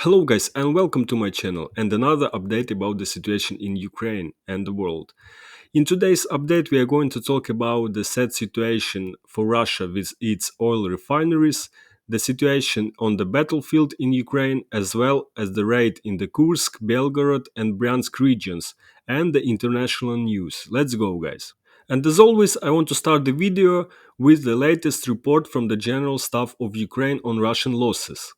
Hello guys and welcome to my channel and another update about the situation in Ukraine and the world. In today's update we are going to talk about the sad situation for Russia with its oil refineries, the situation on the battlefield in Ukraine as well as the raid in the Kursk, Belgorod and Bryansk regions and the international news. Let's go guys. And as always I want to start the video with the latest report from the General Staff of Ukraine on Russian losses.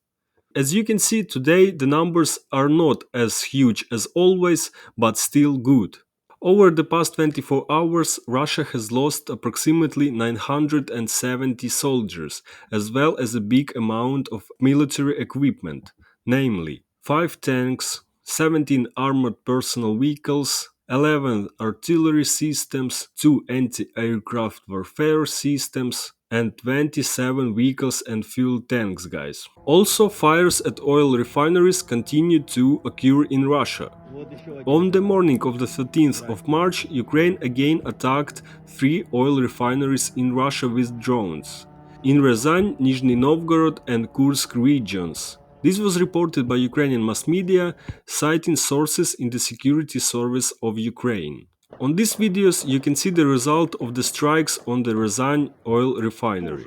As you can see today, the numbers are not as huge as always, but still good. Over the past 24 hours, Russia has lost approximately 970 soldiers, as well as a big amount of military equipment, namely 5 tanks, 17 armored personnel vehicles, 11 artillery systems, 2 anti-aircraft warfare systems, and 27 vehicles and fuel tanks, guys. Also, fires at oil refineries continue to occur in Russia. On the morning of the 13th of March, Ukraine again attacked 3 oil refineries in Russia with drones in Ryazan, Nizhny Novgorod and Kursk regions. This was reported by Ukrainian mass media, citing sources in the security service of Ukraine. On these videos, you can see the result of the strikes on the Ryazan oil refinery.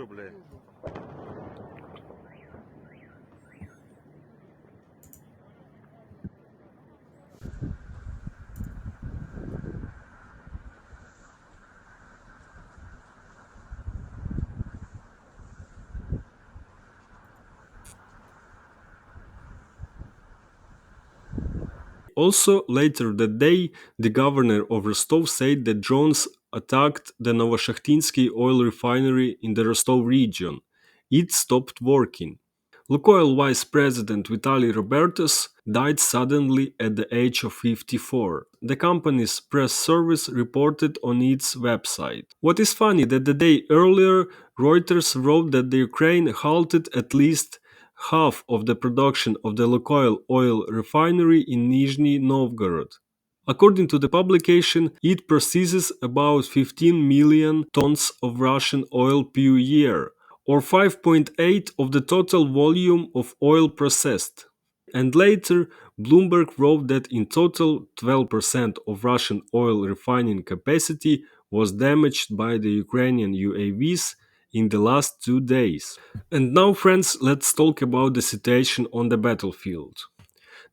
Also, later that day, the governor of Rostov said that drones attacked the Novoshakhtinsky oil refinery in the Rostov region. It stopped working. Lukoil vice president Vitaly Robertus died suddenly at the age of 54. The company's press service reported on its website. What is funny that the day earlier, Reuters wrote that the Ukraine halted at least half of the production of the Lukoil oil refinery in Nizhny Novgorod. According to the publication, it processes about 15 million tons of Russian oil per year, or 5.8 of the total volume of oil processed. And later, Bloomberg wrote that in total 12% of Russian oil refining capacity was damaged by the Ukrainian UAVs in the last 2 days. And now, friends, let's talk about the situation on the battlefield.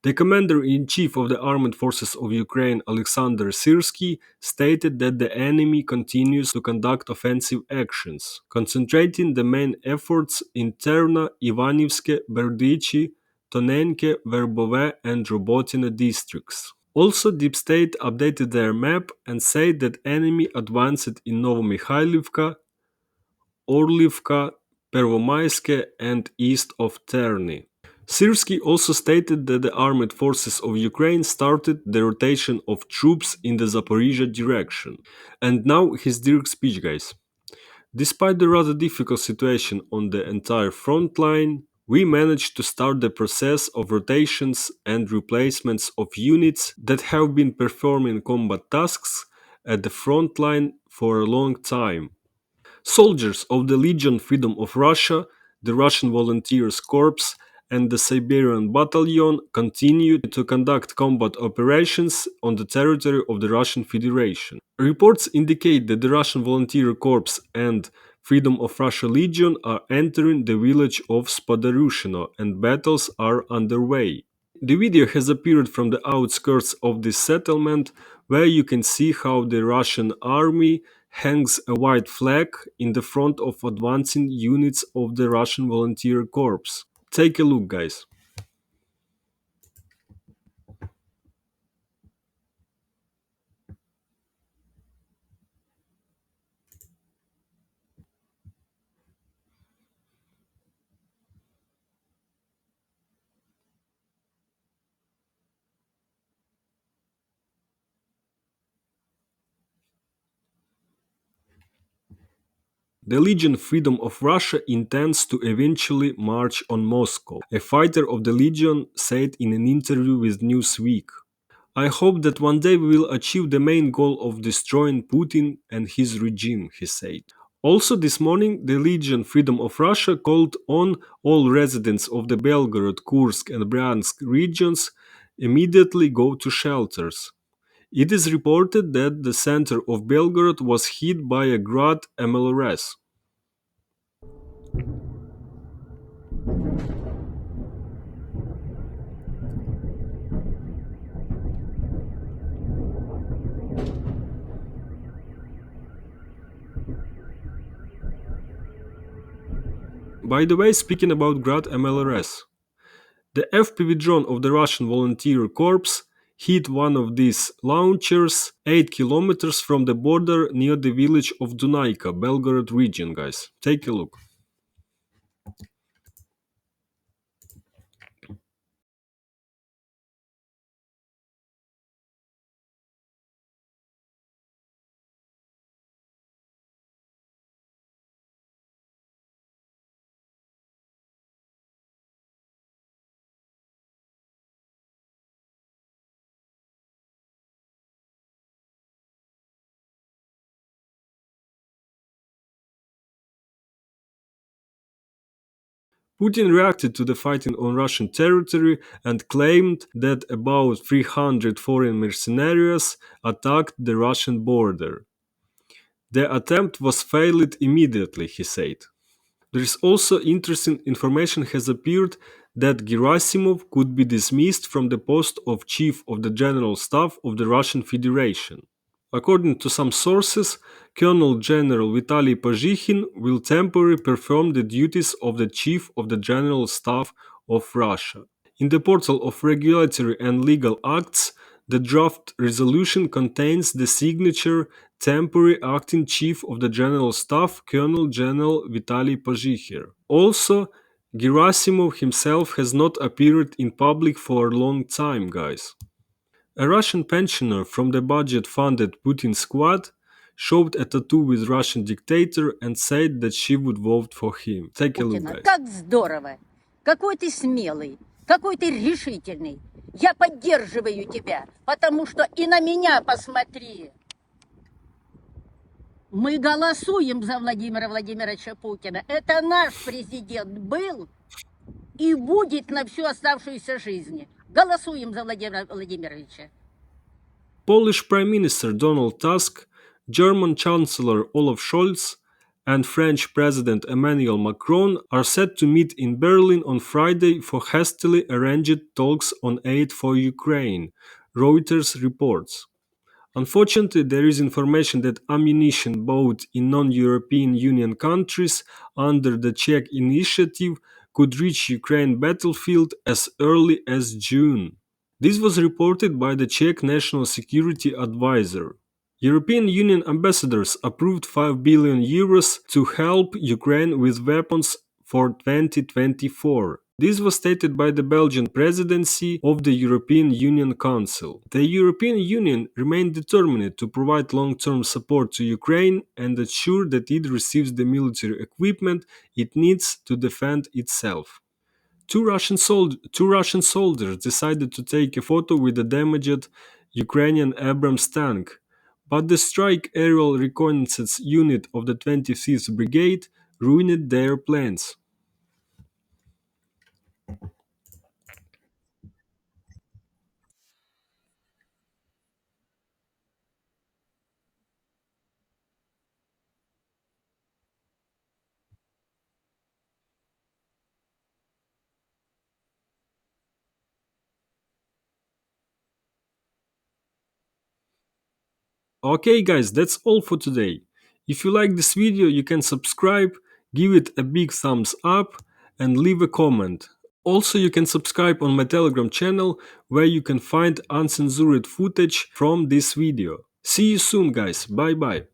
The commander-in-chief of the armed forces of Ukraine, Alexander Syrsky, stated that the enemy continues to conduct offensive actions, concentrating the main efforts in Terna, Ivanivske, Berdychi, Tonenke, Verbove and Robotyne districts. Also, Deep State updated their map and said that enemy advanced in Novomikhailivka, Orlivka, Pervomaiske and east of Terny. Syrsky also stated that the armed forces of Ukraine started the rotation of troops in the Zaporizhia direction. And now his direct speech, guys. Despite the rather difficult situation on the entire front line, we managed to start the process of rotations and replacements of units that have been performing combat tasks at the front line for a long time. Soldiers of the Legion Freedom of Russia, the Russian Volunteers Corps, and the Siberian Battalion continue to conduct combat operations on the territory of the Russian Federation. Reports indicate that the Russian Volunteer Corps and Freedom of Russia Legion are entering the village of Spodarushino and battles are underway. The video has appeared from the outskirts of this settlement, where you can see how the Russian army hangs a white flag in the front of advancing units of the Russian Volunteer Corps. Take a look, guys. The Legion Freedom of Russia intends to eventually march on Moscow, a fighter of the Legion said in an interview with Newsweek. I hope that one day we will achieve the main goal of destroying Putin and his regime, he said. Also, this morning, the Legion Freedom of Russia called on all residents of the Belgorod, Kursk, and Bryansk regions immediately go to shelters. It is reported that the center of Belgorod was hit by a Grad MLRS. By the way, speaking about Grad MLRS, the FPV drone of the Russian Volunteer Corps hit one of these launchers 8 kilometers from the border near the village of Dunayka, Belgorod region, guys. Take a look. Putin reacted to the fighting on Russian territory and claimed that about 300 foreign mercenaries attacked the Russian border. The attempt was failed immediately, he said. There is also interesting information has appeared that Gerasimov could be dismissed from the post of Chief of the General Staff of the Russian Federation. According to some sources, Colonel General Vitaly Pazhikhin will temporarily perform the duties of the Chief of the General Staff of Russia. In the portal of regulatory and legal acts, the draft resolution contains the signature Temporary Acting Chief of the General Staff, Colonel General Vitaly Pazhikhin. Also, Gerasimov himself has not appeared in public for a long time, guys. A Russian pensioner from the budget-funded Putin squad showed a tattoo with Russian dictator and said that she would vote for him. Take a look, guys. Как здорово! Какой ты смелый, какой ты решительный. Я поддерживаю тебя, потому что и на меня посмотри. Мы голосуем за Владимира Владимировича Путина. Это наш президент был и будет на всю оставшуюся жизнь. Голосуем за Владимира Владимировича. Polish Prime Minister Donald Tusk, German Chancellor Olaf Scholz, and French President Emmanuel Macron are set to meet in Berlin on Friday for hastily arranged talks on aid for Ukraine, Reuters reports. Unfortunately, there is information that ammunition bought in non-European Union countries under the Czech initiative could reach Ukraine battlefield as early as June. This was reported by the Czech National Security Advisor. European Union ambassadors approved 5 billion euros to help Ukraine with weapons for 2024. This was stated by the Belgian presidency of the European Union Council. The European Union remained determined to provide long-term support to Ukraine and ensure that it receives the military equipment it needs to defend itself. Two Russian soldiers decided to take a photo with the damaged Ukrainian Abrams tank, but the strike aerial reconnaissance unit of the 25th Brigade ruined their plans. Okay guys, that's all for today. If you like this video, you can subscribe, give it a big thumbs up and leave a comment. Also, you can subscribe on my Telegram channel where you can find uncensored footage from this video. See you soon guys, bye bye.